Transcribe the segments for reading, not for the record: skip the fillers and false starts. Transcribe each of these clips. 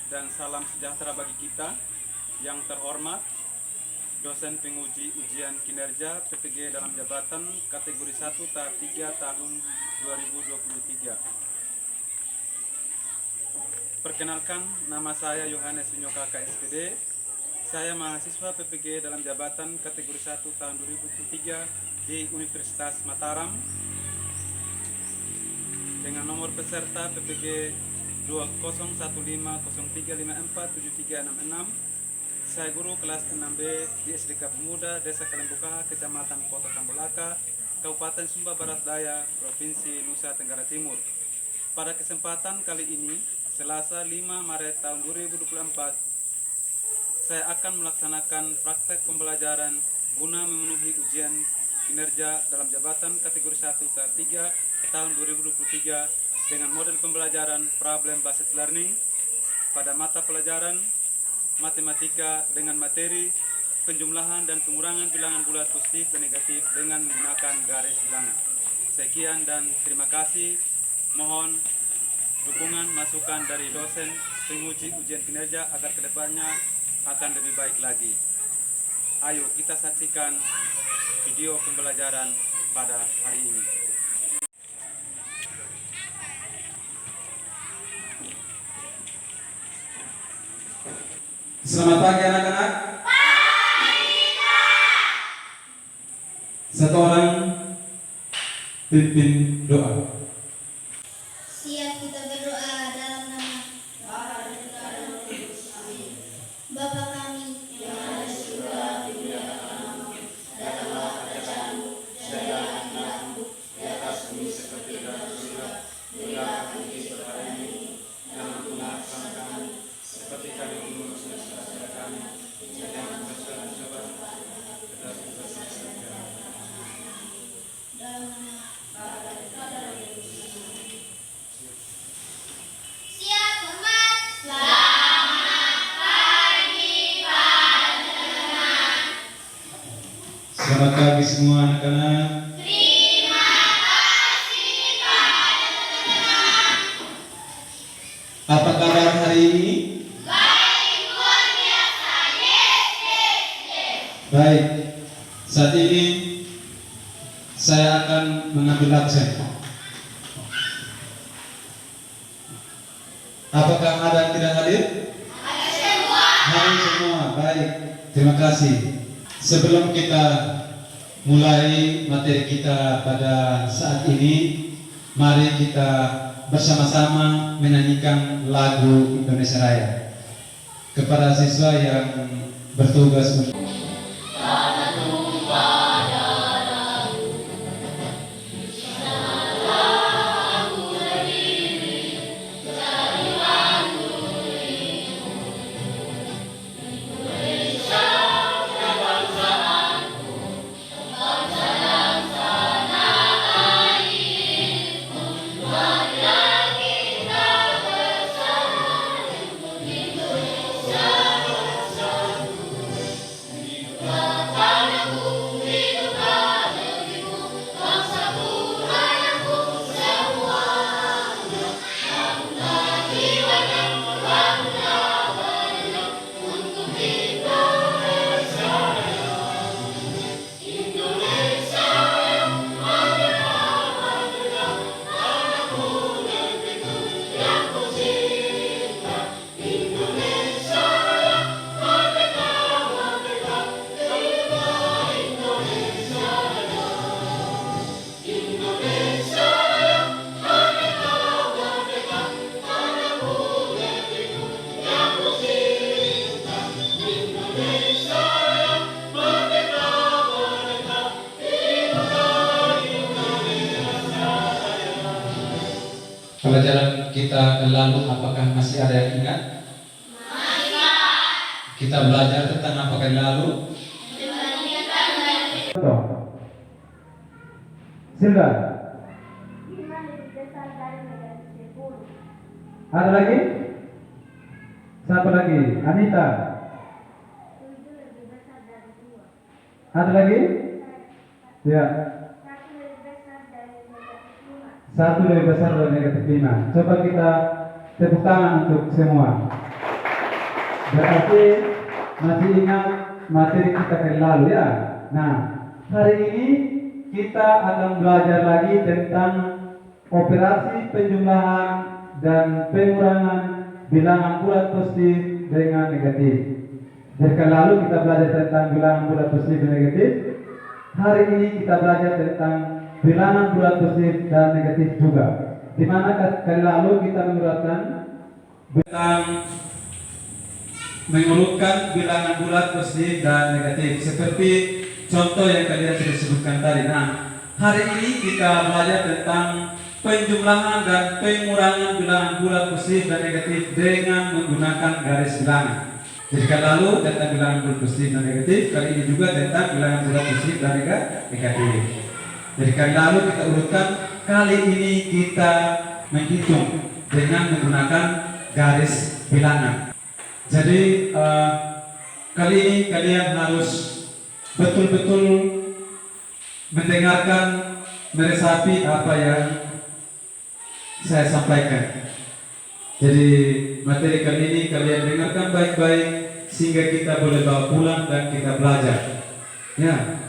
dan salam sejahtera bagi kita yang terhormat dosen penguji ujian kinerja PPG dalam jabatan kategori 1 tahap 3 tahun 2023. Perkenalkan, nama saya Yohanes Sinyokaka SPD. Saya mahasiswa PPG dalam jabatan kategori 1 tahun 2023 di Universitas Mataram dengan nomor peserta PPG 201503547366. Saya guru kelas 6B di SDK Pemuda Desa Kalembukaha, Kecamatan Kota Tambolaka, Kabupaten Sumba Barat Daya, Provinsi Nusa Tenggara Timur. Pada kesempatan kali ini, Selasa 5 Maret tahun 2024, saya akan melaksanakan praktek pembelajaran guna memenuhi ujian kinerja dalam jabatan kategori 1 tahap 3 tahun 2023 dengan model pembelajaran problem based learning pada mata pelajaran matematika dengan materi penjumlahan dan pengurangan bilangan bulat positif dan negatif dengan menggunakan garis bilangan. Sekian dan terima kasih. Mohon dukungan masukan dari dosen penguji ujian kinerja agar kedepannya akan lebih baik lagi. Ayo kita saksikan video pembelajaran pada hari ini. Selamat pagi anak-anak. Satu orang pimpin doa. Siap, kita berdoa dalam nama Bapa kami yang ada di surga, dimuliakan namamu, datanglah kerajaanmu, jadilah kehendakmu di atas bumi seperti di dalam surga. Berilah kami rezeki pada hari ini, dan ampunilah kesalahan kami, seperti kami mengampuni saudara-saudara kami, dan jangan masukkan cobaan, tetapi bebaskan kami. Dalam nama Bapa dan Putra dan Roh Kudus. Siap, hormat. Selamat pagi, Pak Teman. Selamat pagi semua anak-anak. Terima kasih, Pak Teman. Apa kabar hari ini? Baik, luar biasa. Yes, yes, yes. Baik. Saat ini saya akan mengambil absen. Apakah ada yang tidak hadir? Ada semua. Hadir semua. Baik. Terima kasih. Sebelum kita mulai materi kita pada saat ini, mari kita bersama-sama menyanyikan lagu Indonesia Raya kepada siswa yang bertugas untuk pelajaran kita lalu. Apakah masih ada yang ingat? Kita belajar tentang apakah lalu? Silda. Ada lagi? Siapa lagi? Anita. Ada lagi? Ya. Satu lebih besar dari negatif 5. Coba kita tepuk tangan untuk semua. Berarti masih ingat materi kita yang lalu ya. Nah, hari ini kita akan belajar lagi tentang operasi penjumlahan dan pengurangan bilangan bulat positif dengan negatif. Jadi lalu kita belajar tentang bilangan bulat positif dan negatif. Hari ini kita belajar tentang bilangan bulat positif dan negatif juga. Di mana kali lalu kita mengurutkan tentang mengurutkan bilangan bulat positif dan negatif seperti contoh yang kalian sudah sebutkan tadi. Nah, hari ini kita belajar tentang penjumlahan dan pengurangan bilangan bulat positif dan negatif dengan menggunakan garis bilangan. Jadi kali lalu tentang bilangan bulat positif dan negatif, kali ini juga tentang bilangan bulat positif dan negatif. Jadi kali lalu kita urutkan, kali ini kita menghitung dengan menggunakan garis bilangan. Jadi kali ini kalian harus betul-betul mendengarkan, meresapi apa yang saya sampaikan. Jadi materi kali ini kalian dengarkan baik-baik sehingga kita boleh bawa pulang dan kita belajar. Ya,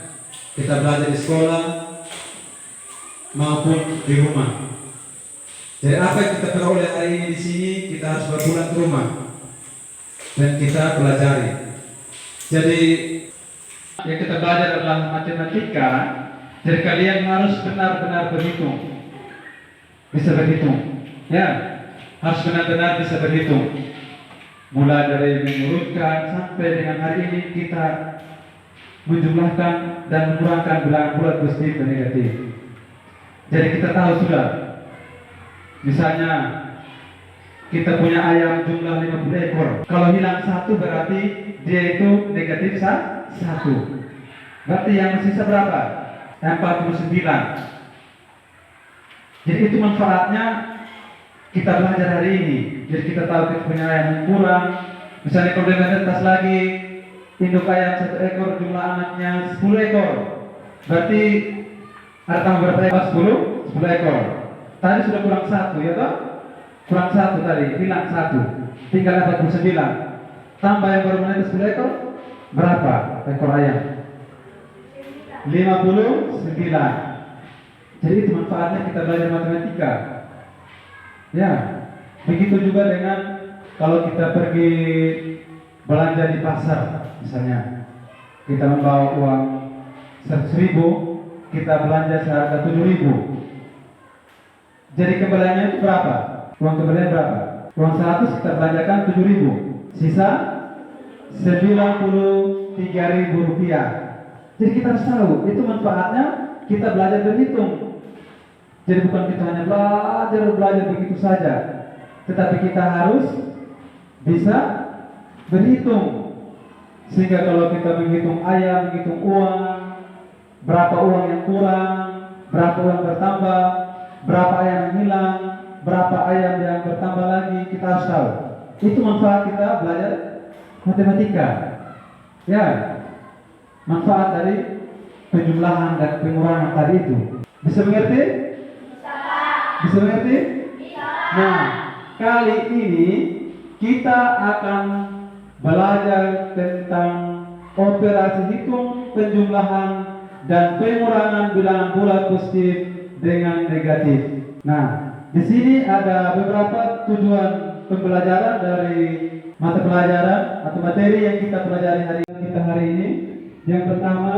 kita belajar di sekolah maupun di rumah. Jadi apa yang kita peroleh hari ini di sini kita harus bawa pulang ke rumah dan kita pelajari. Jadi yang kita belajar adalah matematika. Jadi kalian harus benar-benar berhitung, bisa berhitung, ya, harus benar-benar bisa berhitung. Mulai dari mengurutkan sampai dengan hari ini kita menjumlahkan dan mengurangkan bilangan bulat positif dan negatif. Jadi kita tahu sudah, misalnya kita punya ayam jumlah 50 ekor. Kalau hilang satu berarti dia itu negatif 1. Berarti yang sisa berapa? 49. Jadi itu manfaatnya kita belajar hari ini. Jadi kita tahu kita punya ayam yang kurang. Misalnya kalau dia tas lagi, induk ayam 1 ekor, jumlah anaknya 10 ekor. Berarti ada tambah berapa ekor? 10 ekor. Tadi sudah kurang 1, ya toh? Kurang 1 tadi, hilang 1. Tinggal 49. Tambah yang baru menetas 10 ekor, berapa ekor ayam? 59. Jadi itu manfaatnya kita belajar matematika. Ya, begitu juga dengan kalau kita pergi belanja di pasar, misalnya kita membawa uang 100.000, kita belanja seharga 7.000. Jadi kembaliannya itu berapa? Uang kembalian berapa? Uang 100 kita belanjakan 7.000, sisa 93.000 rupiah. Jadi kita harus tahu itu manfaatnya kita belajar berhitung. Jadi bukan kita hanya belajar begitu saja, tetapi kita harus bisa berhitung. Sehingga kalau kita menghitung ayam, menghitung uang, berapa uang yang kurang, berapa uang bertambah, berapa ayam yang hilang, berapa ayam yang bertambah lagi, kita harus tahu. Itu manfaat kita belajar matematika. Ya, manfaat dari penjumlahan dan pengurangan tadi itu. Bisa mengerti? Bisa mengerti? Nah, kali ini kita akan belajar tentang operasi hitung penjumlahan dan pengurangan bilangan bulat positif dengan negatif. Nah, di sini ada beberapa tujuan pembelajaran dari mata pelajaran atau materi yang kita pelajari hari ini. Yang pertama,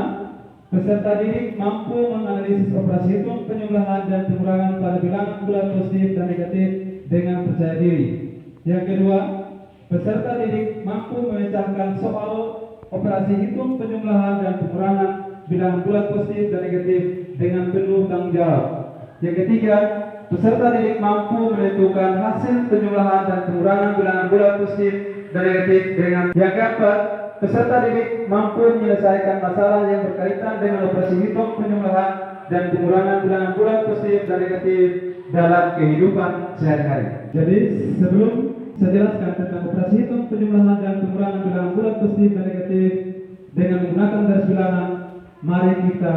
peserta didik mampu menganalisis operasi hitung penjumlahan dan pengurangan pada bilangan bulat positif dan negatif dengan percaya diri. Yang kedua, peserta didik mampu memecahkan soal operasi hitung penjumlahan dan pengurangan bilangan bulat positif dan negatif dengan penuh tanggung jawab. Yang ketiga, peserta didik mampu menentukan hasil penjumlahan dan pengurangan bilangan bulat positif dan negatif dengan. Yang keempat, peserta didik mampu menyelesaikan masalah yang berkaitan dengan operasi hitung penjumlahan dan pengurangan bilangan bulat positif dan negatif dalam kehidupan sehari-hari. Jadi sebelum saya jelaskan tentang operasi hitung penjumlahan dan pengurangan bilangan bulat positif dan negatif dengan menggunakan garis bilangan, mari kita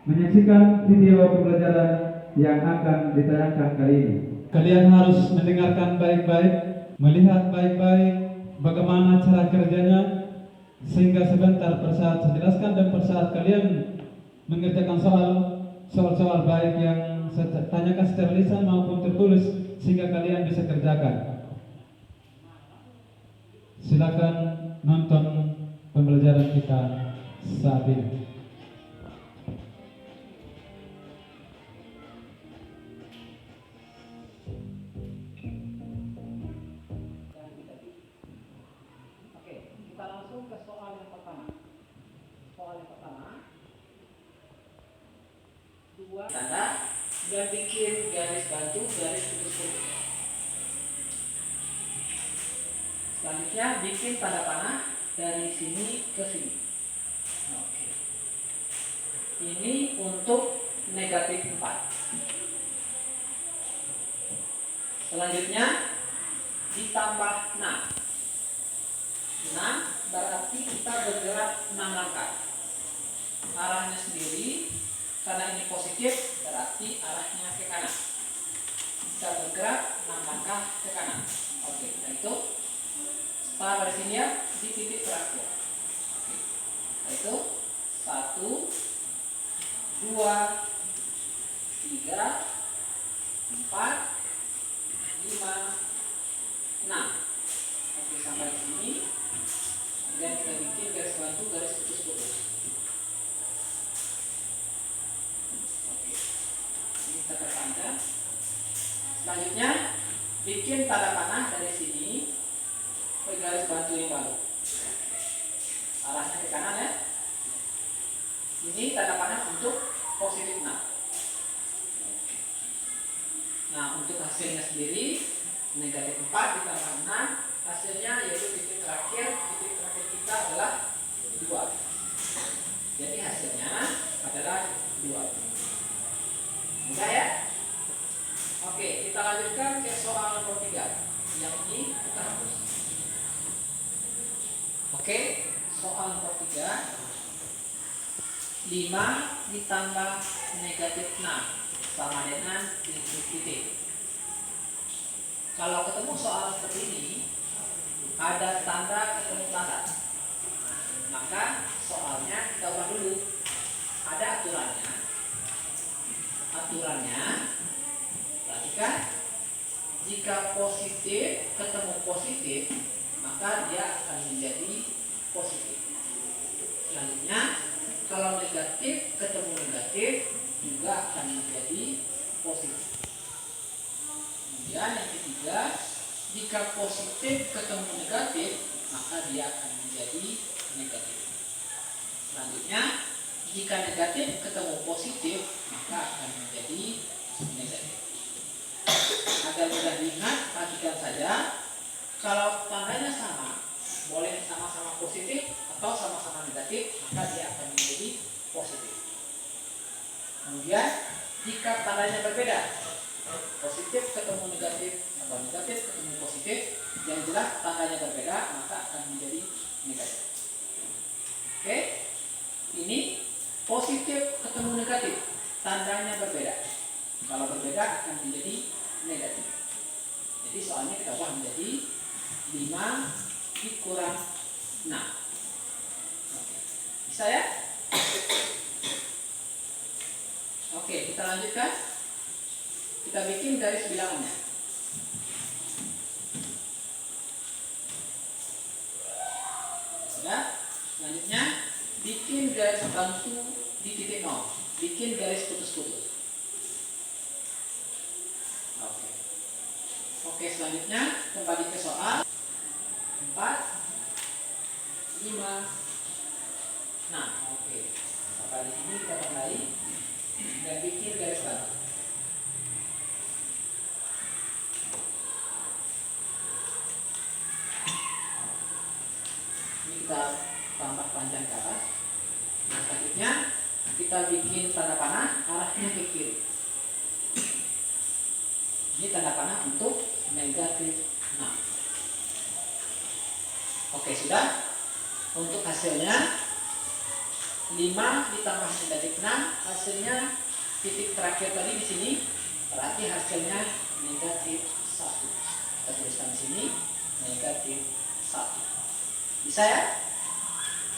menyaksikan video pembelajaran yang akan ditayangkan kali ini. Kalian harus mendengarkan baik-baik, melihat baik-baik, bagaimana cara kerjanya, sehingga sebentar per saat saya jelaskan dan per saat kalian mengerjakan soal-soal baik yang saya tanyakan secara lisan maupun tertulis sehingga kalian bisa kerjakan. Silakan nonton pembelajaran kita saat ini. Oke, kita langsung ke soal yang pertama. Soal yang pertama, dua tanda dan bikin garis bantu, garis putus-putus. Selanjutnya bikin tanda panah dari sini ke sini. Oke. Ini untuk negatif 4. Selanjutnya ditambah 6. 6 berarti kita bergerak 6 langkah. Arahnya sendiri, karena ini positif berarti arahnya ke kanan. Kita bergerak 6 langkah ke kanan. Oke, nah itu setelah dari sini ya di titik terakhir. Oke, nah itu 1, 2, 3, 4, 5, 6. Oke, sampai di sini. Kemudian kita bikin garis bantu, garis putus-putus. Oke, ini kita perpanjang. Selanjutnya bikin tanda panah dari sini ke garis bantu yang baru. Arahnya ke kanan ya. Ini tanda panah untuk positif 6. Nah, untuk hasilnya sendiri negatif 4 ditambah 6, hasilnya yaitu titik terakhir kita adalah 2. Jadi hasilnya adalah 2. Mudah ya? Oke, kita lanjutkan ke soal nomor 3. Yang ini kita hapus. Oke, soal nomor 3. 5 ditambah negatif 6 sama dengan titik. Kalau ketemu soal seperti ini, ada tanda ketemu tanda, maka soalnya kita ubah dulu. Ada aturannya. Perhatikan, jika positif ketemu positif, maka dia akan menjadi positif. Selanjutnya, kalau negatif ketemu negatif juga akan menjadi positif. Kemudian yang ketiga, jika positif ketemu negatif, maka dia akan menjadi negatif. Selanjutnya, jika negatif ketemu positif, maka akan menjadi negatif. Agar mudah diingat, perhatikan saja, kalau tandanya sama, boleh sama-sama positif atau sama-sama negatif, maka dia akan menjadi positif. Kemudian, jika tandanya berbeda, positif ketemu negatif atau negatif ketemu positif, yang jelas tandanya berbeda, maka akan menjadi negatif. Oke, ini positif ketemu negatif, tandanya berbeda. Kalau berbeda akan menjadi negatif. Jadi soalnya kita ubah menjadi 5 dikurang 6. Oke. Bisa ya? Oke, kita lanjutkan. Kita bikin garis bilangannya. Sudah? Selanjutnya bikin garis bantu di titik 0. Bikin garis putus-putus. Oke, selanjutnya kembali ke soal 4, 5, 6. Oke, sampai di sini kita kembali dan bikin garis bantu. Ini kita tambah panjang ke atas. Nah, selanjutnya kita bikin tanda panah arahnya ke kiri. Ini tanda panah untuk negatif 6. Oke, sudah. Untuk hasilnya 5 ditambah negatif 6, hasilnya titik terakhir tadi di sini, berarti hasilnya negatif 1. Kita tuliskan di sini negatif 1. Bisa ya?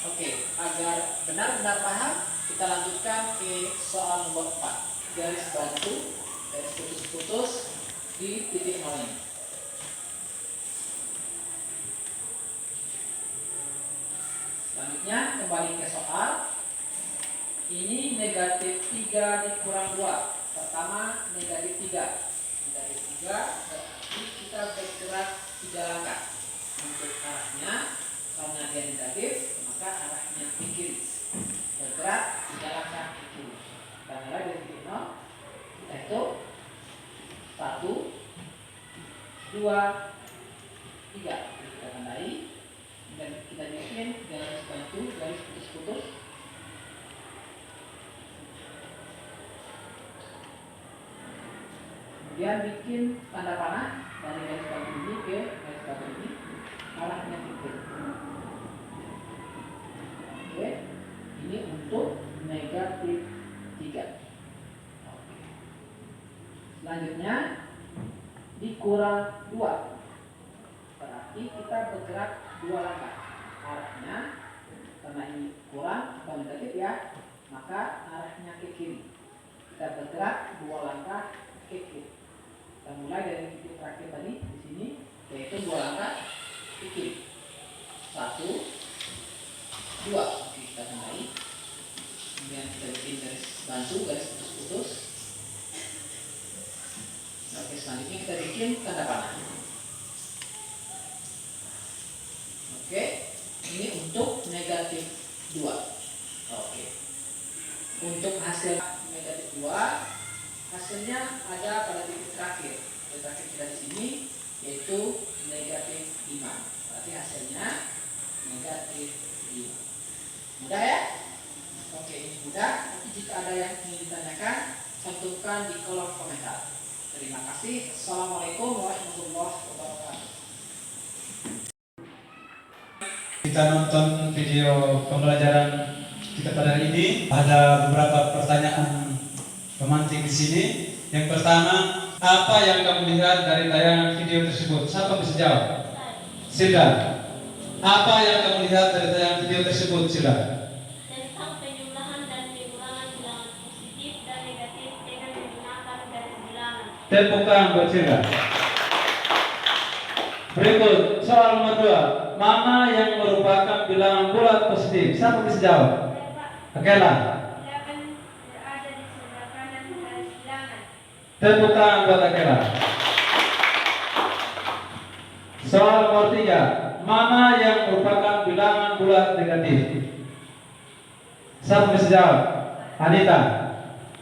Oke, agar benar-benar paham, kita lanjutkan ke soal nomor 4. Garis bantu, garis putus-putus di titik 0 ini. Selanjutnya kembali ke soal. Ini negatif 3 dikurang 2. Pertama negatif 3. Negatif 3 berarti kita bergerak 3 langkah. Untuk arahnya, karena dia negatif, maka arahnya ke kiri. Bergerak 3 langkah ke kiri. Kita mulai dari titik 0. Kita hitung 1, 2, 3. Kita tandai dan kita bikin garis bantu, garis putus-putus. Kemudian bikin tanda panah dari garis bantu ini ke garis bantu ini, arahnya ke kiri. Oke, ini untuk negatif 3. Oke. Selanjutnya dikurang 2. Berarti kita bergerak 2 langkah. Arahnya karena ini kurang atau negatif ya, maka arahnya ke kiri. Kita bergerak 2 langkah ke kiri. Kita mulai dari titik terakhir tadi di sini, yaitu 2 langkah ke kiri. 1, 2. Oke, kita tandai. Kemudian kita bikin garis bantu, garis putus-putus. Oke, selanjutnya kita bikin tanda panah. Oke, ini untuk negatif 2. Oke. Untuk hasil negatif 2, hasilnya ada pada titik terakhir. Titik terakhir kita di sini yaitu negatif 5. Berarti hasilnya negatif 5. Mudah ya? Oke, ini mudah. Tapi jika ada yang ingin ditanyakan, cantumkan di kolom komentar. Terima kasih. Assalamualaikum warahmatullahi wabarakatuh. Kita nonton video pembelajaran kita pada hari ini. Ada beberapa pertanyaan pemantik di sini. Yang pertama, apa yang kamu lihat dari tayangan video tersebut? Siapa bisa jawab? Sila. Apa yang kamu lihat dari tayangan video tersebut, Sila? Tentang penjumlahan dan pengurangan bilangan positif dan negatif dengan menggunakan garis bilangan. Tepuk tangan buat Sila. Berikut soal nomor 2. Mana yang merupakan bilangan bulat positif? Siapa bisa jawab? Akela. 8 berada di sebelah kanan garis bilangan. Tepuk tangan buat Akela. Soal nomor 3. Mana yang merupakan bilangan bulat negatif? Siapa bisa jawab? Anita.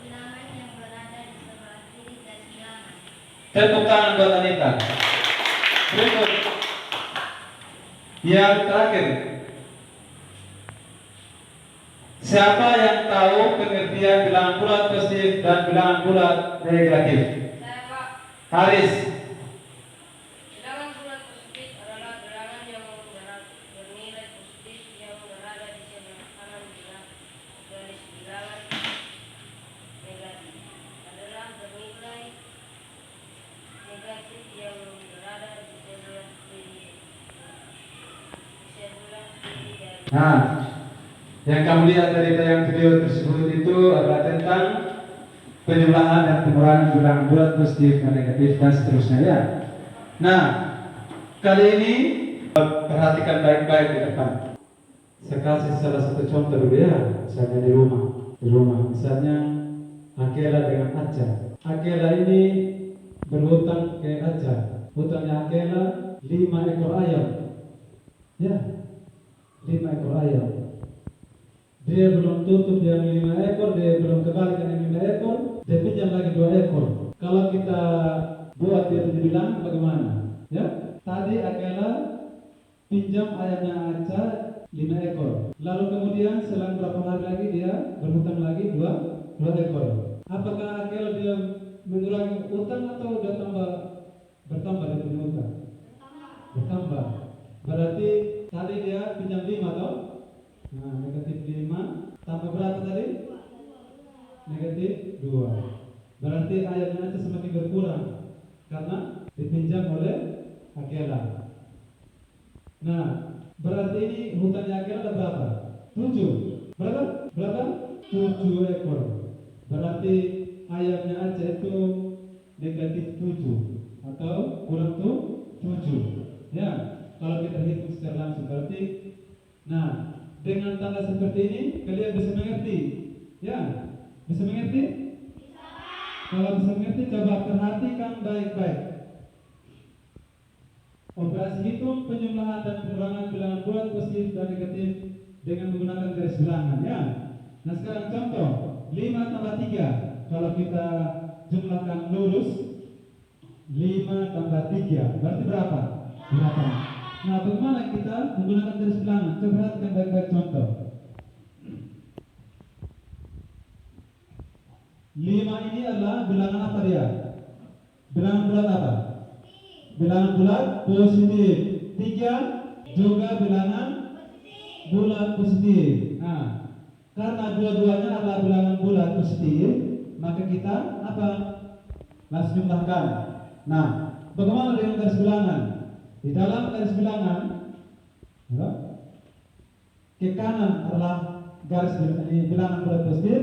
Bilangan yang berada di sebelah kiri garis bilangan. Tepuk tangan buat Anita. Berikut yang terakhir. Siapa yang tahu pengertian bilangan bulat positif dan bilangan bulat negatif? Saya Pak. Haris. Bilangan bulat positif adalah bilangan yang bernilai positif yang berada di sebelah kanan garis bilangan. Negatif adalah bernilai negatif yang berada di sebelah kiri. Nah, yang kamu lihat dari tayangan video tersebut itu adalah tentang penjumlahan dan pengurangan bilangan bulat positif dan negatif dan seterusnya ya. Nah, kali ini perhatikan baik-baik di depan. Saya kasih salah satu contoh dulu ya, misalnya di rumah. Misalnya Akela dengan Aca. Akela ini berhutang ke Aca. Hutangnya Akela 5 ekor ayam. Ya, 5 ekor ayam. Dia belum tutup yang 5 ekor, dia belum kembalikan yang 5 ekor, dia pinjam lagi 2 ekor. Kalau kita buat dia dibilang bagaimana? Ya, tadi Akela pinjam ayamnya Aca 5 ekor. Lalu kemudian selang berapa hari lagi dia berhutang lagi 2 ekor. Apakah Akela dia mengurangi utang atau dia bertambah dia punya utang? Bertambah. Berarti tadi dia pinjam 5 toh? Nah, negatif 5 tambah berapa tadi? Negatif 2. Berarti ayamnya Aca semakin berkurang karena dipinjam oleh Akela. Nah, Berarti ini hutan yang akhir ada berapa? 7. Berapa? 7 ekor. Berarti ayamnya aja itu negatif 7 atau kurang tuh 7. Ya, kalau kita hitung secara langsung berarti. Nah, dengan tanda seperti ini kalian bisa mengerti? Ya, bisa mengerti? Kalau bisa mengerti, coba perhatikan baik-baik. Operasi hitung penjumlahan dan pengurangan bilangan bulat positif dan negatif dengan menggunakan garis bilangan, ya. Nah, sekarang contoh 5 tambah 3. Kalau kita jumlahkan lurus 5 tambah 3 berarti berapa? 8. Nah, bagaimana kita menggunakan garis bilangan? Coba perhatikan baik-baik contoh. 5 ini adalah bilangan apa dia? Bilangan bulat apa? Bilangan bulat positif. 3 juga bilangan bulat positif. Nah, karena dua-duanya adalah bilangan bulat positif, maka kita apa? Langsung jumlahkan. Nah, bagaimana dengan garis bilangan? Di dalam garis bilangan, ya, ke kanan adalah garis bilangan bulat positif,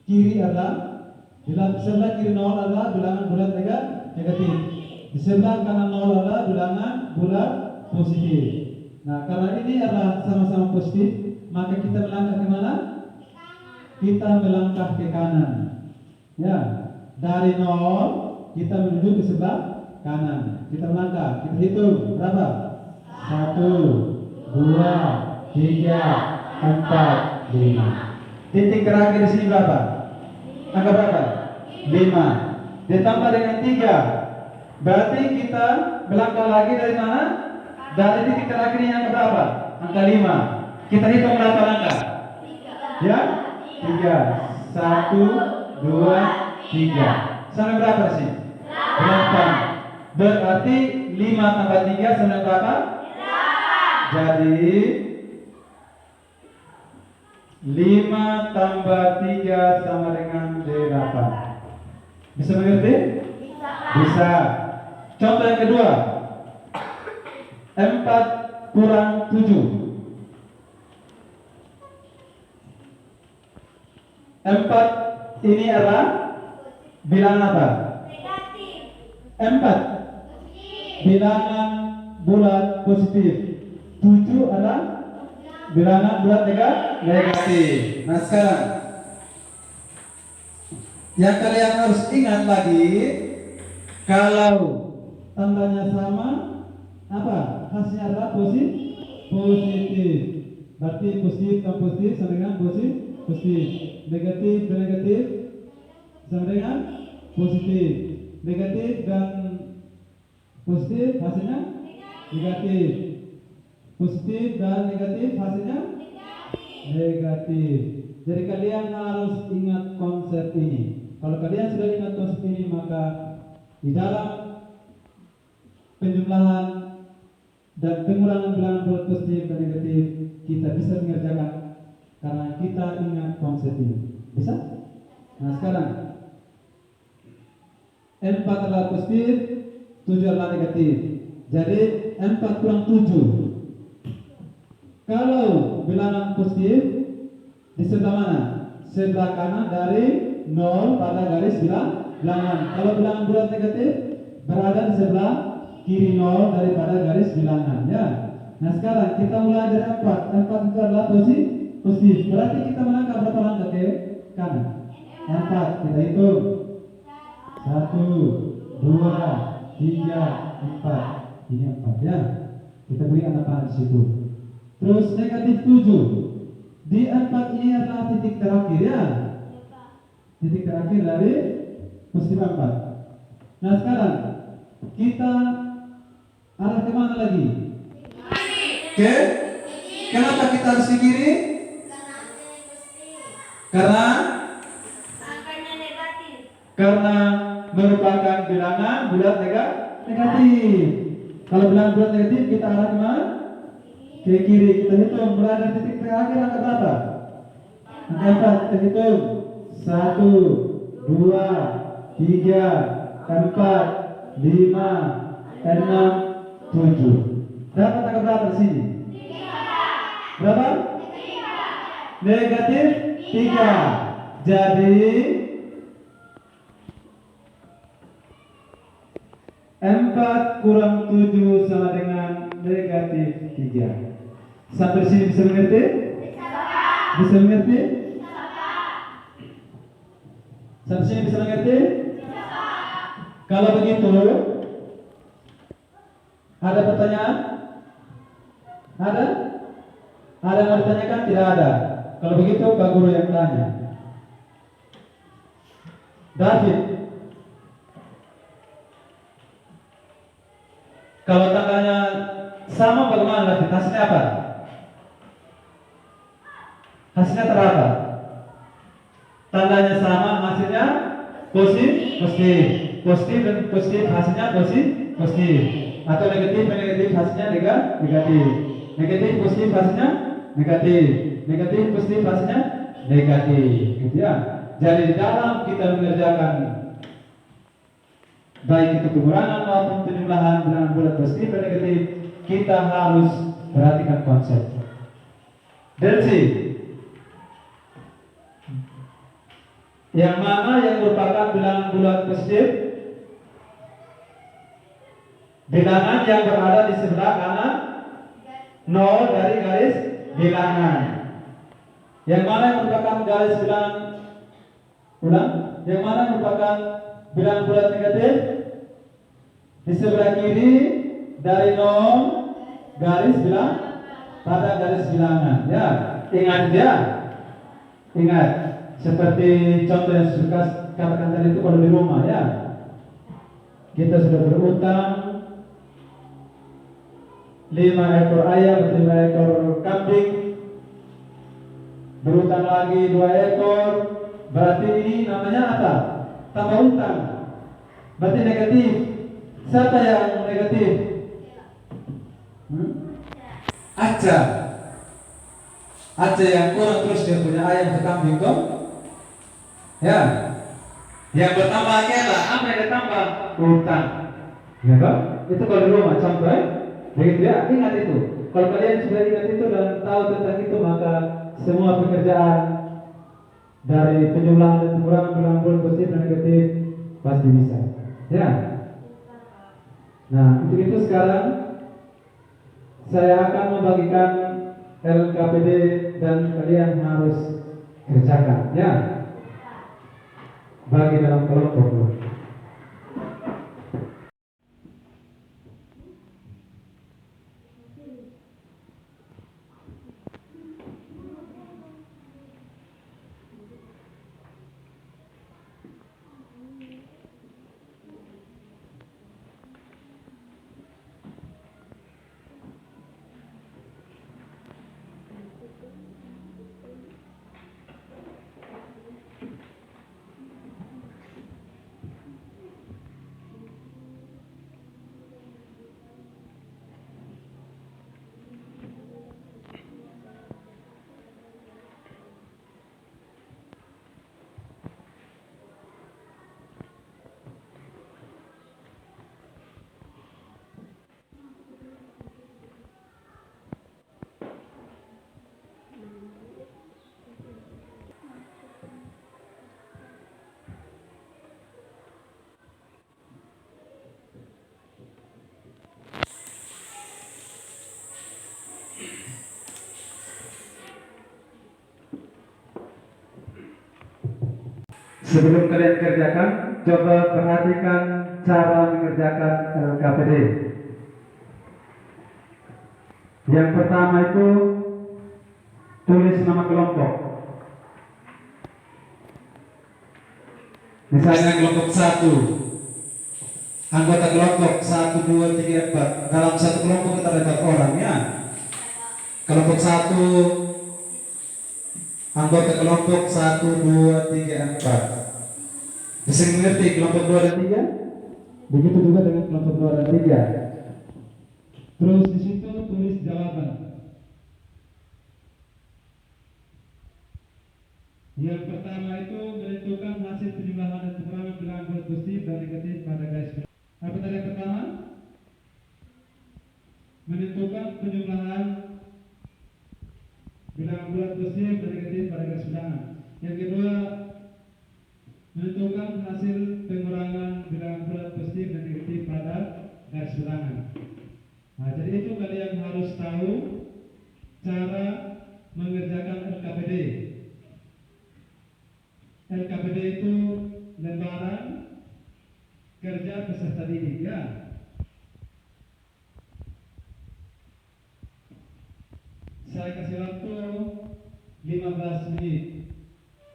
kiri adalah sebelah kiri 0 adalah bilangan bulat negatif. Di sebelah kanan 0 adalah bilangan bulat positif. Nah, karena ini adalah sama-sama positif, maka kita melangkah ke mana? Kita melangkah ke kanan. Ya, dari 0 kita menuju ke sebelah kanan. Kita melangkah, kita hitung berapa? 1, 2, 3, 4, 5. Titik terakhir di sini berapa? Angka berapa? 5. Ditambah dengan 3. Berarti kita melangkah lagi dari mana? Dari titik terakhir ini angka berapa? Angka 5. Kita hitung berapa langkah? Ya? 3. 1, 2, 3. Sampai berapa sih? 8. Berarti 5 tambah 3 sama berapa? 8. Jadi 5 tambah 3 sama dengan 8. Bisa mengerti? Bisa. Contoh yang kedua, 4 kurang 7. 4 ini adalah bilangan apa? Negatif. 4 bilangan bulat positif. 7 adalah bilangan bulat negatif. Nah, sekarang yang kalian harus ingat lagi, kalau tandanya sama, apa? Hasilnya adalah positif. Berarti positif dan positif sama dengan positif. Negatif dan negatif sama dengan positif. Negatif dan positif hasilnya negatif. Positif dan negatif hasilnya negatif. Jadi kalian harus ingat konsep ini. Kalau kalian sudah ingat konsep ini, maka di dalam penjumlahan dan pengurangan bilangan bulat positif dan negatif kita bisa mengerjakan karena kita ingat konsep ini. Bisa? Nah, sekarang 4 adalah positif, 7 adalah negatif. Jadi 4 kurang 7. Kalau bilangan positif di sebelah mana? Sebelah kanan dari 0 pada garis bilangan. Kalau bilangan bulat negatif berada di sebelah kiri 0 daripada garis bilangan, ya. Nah, sekarang kita mulai dari 4. 4 itu adalah positif. Berarti kita melangkah berapa langkah ke kanan? 4. Kita hitung. 1, 2, 3, 4. Ini 4, ya. Kita beri tanda di situ. Terus negatif 7. Di 4 ini adalah titik terakhir, ya. Titik terakhir dari positif 4. Nah, sekarang kita arah kemana lagi? Oke? Kenapa kita harus ke kiri? Karena Angkanya negatif. karena merupakan bilangan bulat negatif. Kalau bilangan bulat negatif kita arah kemana? Ke kiri. Kita hitung berada di titik terakhir angka berapa? Angka 4. Kita hitung 1, 2, 3, 4, 5, 6, 7. Dapat angka berapa di sini? Berapa? Negatif 3. Jadi 4 kurang 7 sama dengan negatif 3. Sampai sini bisa mengerti? Bisa mengerti? Sampai sini bisa mengerti? Kalau begitu, ada pertanyaan? Ada? Ada yang mau ditanyakan? Tidak ada. Kalau begitu, Pak Guru yang tanya. David, kalau tanggalnya sama bagaimana David? Hasilnya apa? Hasilnya terapa? Tandanya sama, hasilnya positif. Positif dan positif, hasilnya positif. Atau negatif dan negatif, hasilnya negatif. Negatif positif, hasilnya negatif. Negatif positif, hasilnya negatif. Gitu ya. Jadi di dalam kita mengerjakan baik itu pengurangan maupun penjumlahan bilangan bulat positif dan negatif, kita harus perhatikan konsep. Delsi, yang mana yang merupakan bilangan bulat positif? Bilangan yang berada di sebelah kanan 0 dari garis bilangan. Yang mana yang merupakan garis bilangan? Ulang. Yang mana yang merupakan bilangan bulat negatif? Di sebelah kiri dari 0 garis bilang pada garis bilangan. Ya, ingat ya. Ingat. Seperti contoh yang suka katakan tadi itu kalau di rumah ya. Kita sudah berutang 5 ekor ayam, 5 ekor kambing. Berutang lagi 2 ekor. Berarti ini namanya apa? Tambah utang. Berarti negatif. Siapa yang negatif? Aca. Aca yang kurang terus dia punya ayam atau kambing kok? Ya. Yang bertambah adalah apa yang ditambah? Utang. Ya kok? Itu kalau di rumah contoh ya. Begitu ya, ingat itu. Kalau kalian sudah ingat itu dan tahu tentang itu, maka semua pekerjaan dari penjumlahan dan pengurangan bilangan bulat positif dan negatif pasti bisa. Ya. Nah, untuk itu sekarang saya akan membagikan LKPD dan kalian harus kerjakan. Ya. Bagi dalam kelompok. Sebelum kalian kerjakan, coba perhatikan cara mengerjakan LKPD. Yang pertama itu tulis nama kelompok. Misalnya kelompok 1, anggota kelompok 1, 2, 3, 4. Dalam satu kelompok kita ada 4 orang ya. Kelompok 1, anggota kelompok 1, 2, 3, 4. Bisa mengerti kelompok 2 dan 3? Begitu juga dengan kelompok 2 dan 3. Terus di situ tulis jawaban. Yang pertama itu menentukan hasil penjumlahan dan pengurangan bilangan bulat positif dan negatif pada garis bilangan. Apa tadi yang pertama? Menentukan penjumlahan bilangan bulat positif dan negatif pada garis bilangan. Yang kedua, menentukan hasil pengurangan bilangan bulat positif dan negatif pada garis bilangan. Nah, jadi itu kalian harus tahu cara mengerjakan LKPD. LKPD itu lembaran kerja peserta didik, ya. Saya kasih waktu 15 menit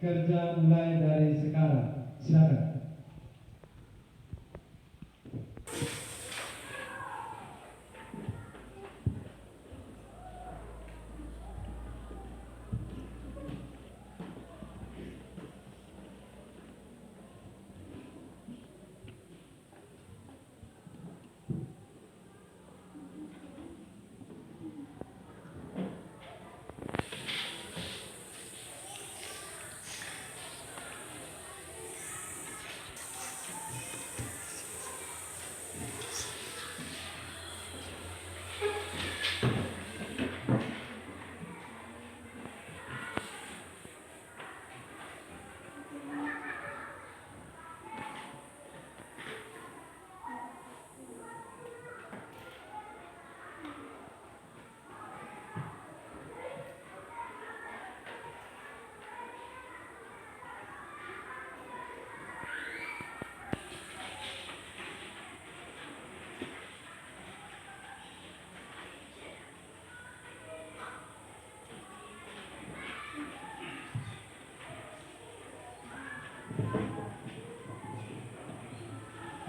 kerja mulai dari sekarang. Silakan.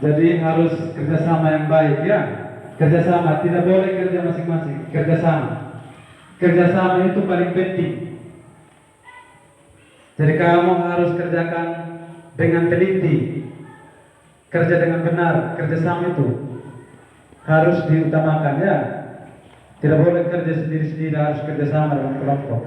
Jadi harus kerjasama yang baik, ya. Kerjasama, tidak boleh kerja masing-masing. Kerjasama. Kerjasama itu paling penting. Jadi kamu harus kerjakan dengan teliti, kerja dengan benar. Kerjasama itu harus diutamakan, ya. Tidak boleh kerja sendiri-sendiri, harus kerjasama dengan kelompok.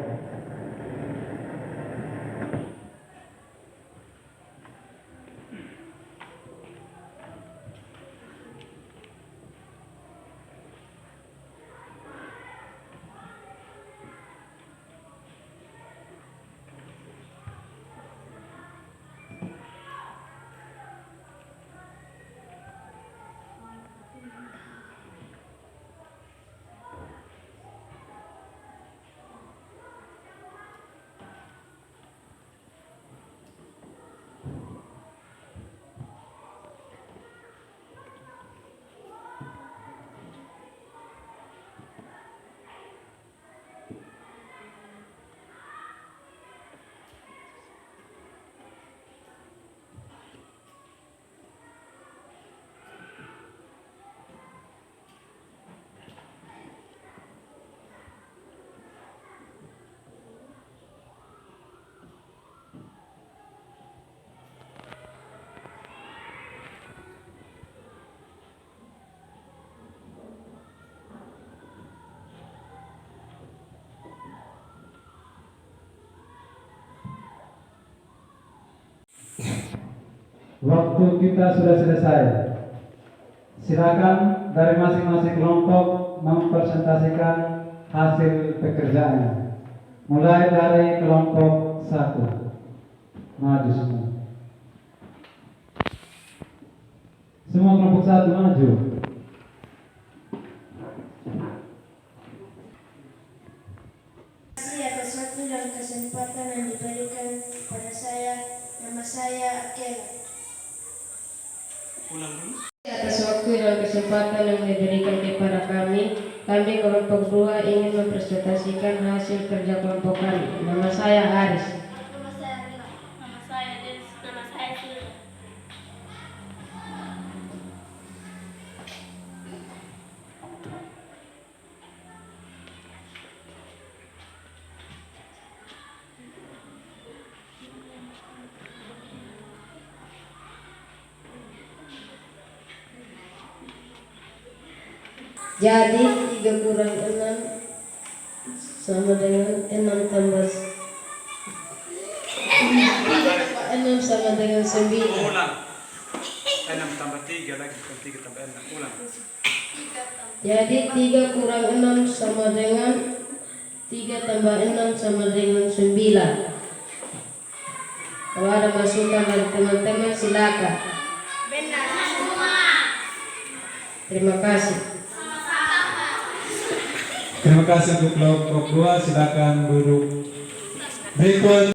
Waktu kita sudah selesai. Silakan dari masing-masing kelompok mempresentasikan hasil pekerjaannya. Mulai dari kelompok 1. Maju semua. Semua kelompok 1 maju. Terima kasih atas waktu dan kesempatan yang diberikan pada saya. Nama saya Akela. Ulang dulu. Atas waktu dan kesempatan yang diberikan kepada kami kelompok 2 ingin mempresentasikan hasil kerja kelompok kami. Nama saya Aris. Nama saya Rina. Nama saya Denis. Nama saya Silva. Jadi 3 kurang 6 sama dengan 6 tambah 6 sama dengan 9. Ulang. 6 tambah 3 lagi, bukan 3 tambah 6. Ulang. Jadi 3 kurang 6 sama dengan 3 tambah 6 sama dengan 9. Kalau ada masukan dari teman-teman silakan. Benar semua. Terima kasih. Terima kasih untuk kelompok 2, silakan duduk. Berikut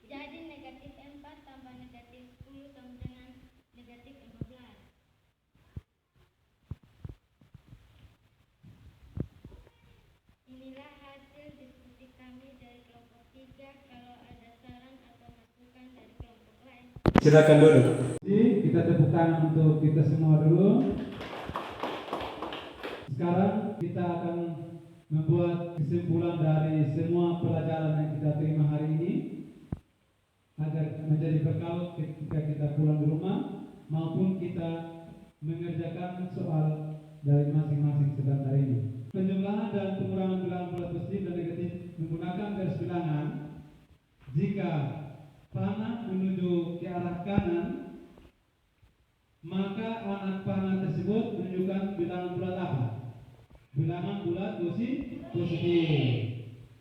Jadi negatif 4 tambah negatif 10 sama dengan negatif 15. Inilah hasil diskusi kami dari kelompok 3. Kalau ada saran atau masukan dari kelompok lain, silakan duduk. Kita tepuk tangan untuk kita semua dulu. Sekarang kita akan membuat kesimpulan dari semua pelajaran yang kita terima hari ini agar menjadi bekal ketika kita pulang di rumah maupun kita mengerjakan soal dari masing-masing sebentar ini. Penjumlahan dan pengurangan bilangan bulat positif dan negatif menggunakan garis bilangan. Jika panah menuju ke arah kanan, maka anak panah tersebut menunjukkan bilangan bulat apa? Bilangan bulat positif.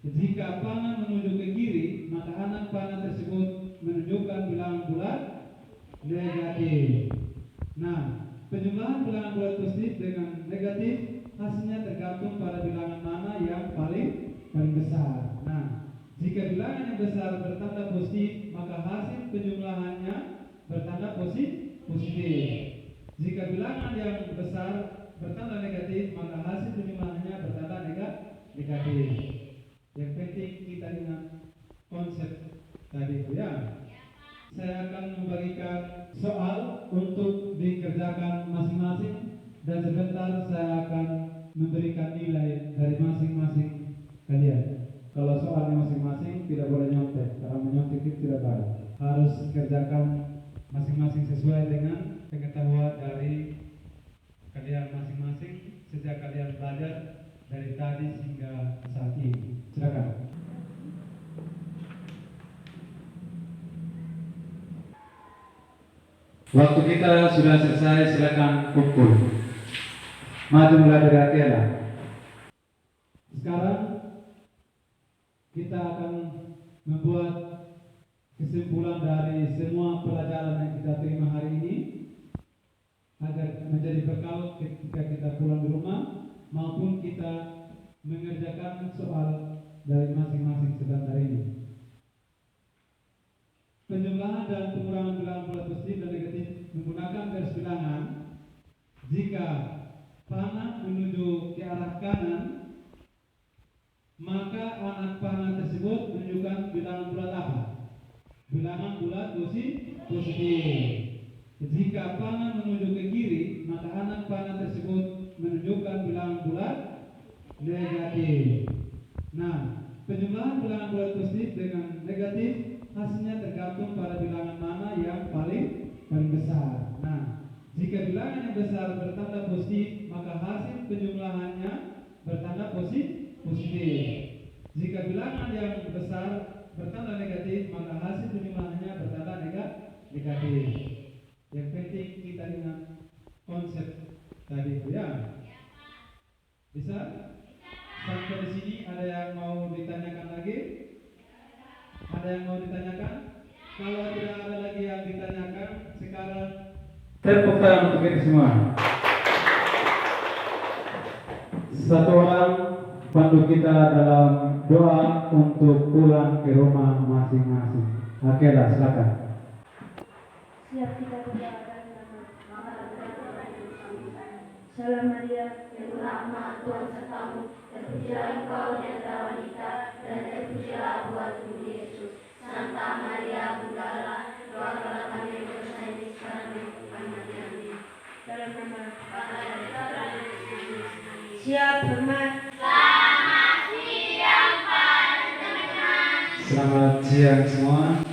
Jika panah menuju ke kiri, maka anak panah tersebut menunjukkan bilangan bulat negatif. Nah, penjumlahan bilangan bulat positif dengan negatif hasilnya tergantung pada bilangan mana yang paling besar. Nah, jika bilangan yang besar bertanda positif, maka hasil penjumlahannya bertanda positif. Jika bilangan yang besar bertanda negatif, maka hasil penjumlahannya bertanda negatif. Yang penting kita ingat konsep tadi itu ya. Saya akan membagikan soal untuk dikerjakan masing-masing dan sebentar saya akan memberikan nilai dari masing-masing kalian. Kalau soalnya masing-masing tidak boleh nyontek, karena menyontek itu tidak baik. Harus kerjakan masing-masing sesuai dengan pengetahuan dari kalian masing-masing sejak kalian belajar dari tadi hingga saat ini. Silakan. Waktu kita sudah selesai, silakan kumpul. Maju mulai dari Akela. Sekarang kita akan membuat kesimpulan dari semua pelajaran yang kita terima hari ini agar menjadi bekal ketika kita pulang di rumah maupun kita mengerjakan soal dari masing-masing sebentar ini. Penjumlahan dan pengurangan bilangan bulat positif dan negatif menggunakan garis bilangan. Jika panah menuju ke arah kanan, maka anak panah tersebut menunjukkan bilangan bulat apa? Bilangan bulat positif. Jika panah menuju ke kiri, maka anak panah tersebut menunjukkan bilangan bulat negatif. Nah, penjumlahan bilangan bulat positif dengan negatif hasilnya tergantung pada bilangan mana yang paling besar. Nah, jika bilangan yang besar bertanda positif, maka hasil penjumlahannya bertanda positif. Jika bilangan yang besar bertanda negatif, maka hasil penjumlahannya bertanda negatif. Yang penting kita ingat konsep tadi itu ya. Bisa? Sampai di sini ada yang mau ditanyakan lagi? Ada yang mau ditanyakan? Kalau tidak ada lagi yang ditanyakan, sekarang tepuk tangan untuk kita semua. Satu orang bantu kita dalam doa untuk pulang ke rumah masing-masing. Oke lah, silakan. siap kita berdoa dalam nama Salam Maria, penuh rahmat, Tuhan sertamu, terpujilah engkau di antara wanita, dan terpujilah buah tubuh Yesus. Santa Maria, Bunda Allah, doakanlah kami yang berdosa ini sekarang dan waktu kami mati. Amin. Dalam nama Bapa dan Putra dan Roh Kudus. Siap, hormat. Selamat siang semua.